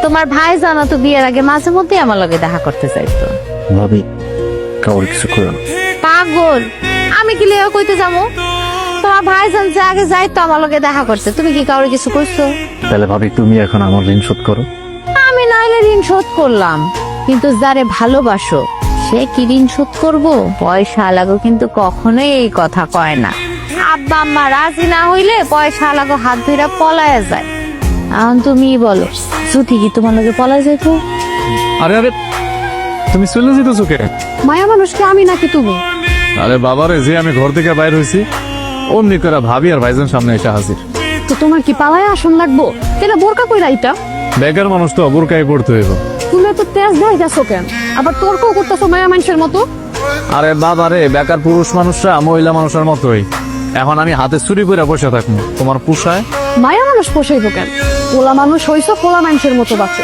তোমার ভাই জানো তো বিয়ের আগে মাঝে মধ্যে আমার লগে দেখা করতে চাইতো। ভাবি কাউর কিছু করো না। পাগল, আমি কি লেও কইতে যাবো? তোমার ভাই জানছে আগে যাইতো আমার লগে দেখা করতে, তুমি কি কাউরে কিছু করছো? তাহলে ভাবি তুমি এখন আমার ঋণ শোধ করো। আমি নাইলে ঋণ শোধ করলাম, কিন্তু যারে ভালোবাসো সে কি ঋণ শোধ করবো? পয়সা লাগো কিন্তু কখনোই এই কথা কয় না। আব্বা আম্মা রাজি না হইলে পয়সা লাগো হাত ধইরা পলায়া যায়। এখন তুমি বলো, শ্রুতি কি তোমার লগে পলায় যাইতো? আরে আরে তুমি চলে যেতেছো কে? মায়া মানুষকে আমি নাকি তুমি? আরে বাবারে, যে আমি ঘর থেকে বাইর হয়েছি অমনি করে ভাবি আর ভাইজান সামনে এসে হাজির। তো তোমার কি পালায় আসন লাগবো? তাহলে বোরকা কইরা আইতা। বেকার মানুষ তো বোরকাই পড়তে হইব। তুমি তো তেজ দেখাইতেছো কেন? আবার তর্কও করতেছো মায়া মানুষের মতো। আরে বাবারে, বেকার পুরুষ মানুষরা মহিলা মানুষের মতোই। এখন আমি হাতে চুরি করে বসে থাকবো, তোমার পোষায়? মায়া মানুষ পোষাইবো কেন? পোলা মানুষ হইছো পোলা মানুষের মতো বাঁচে।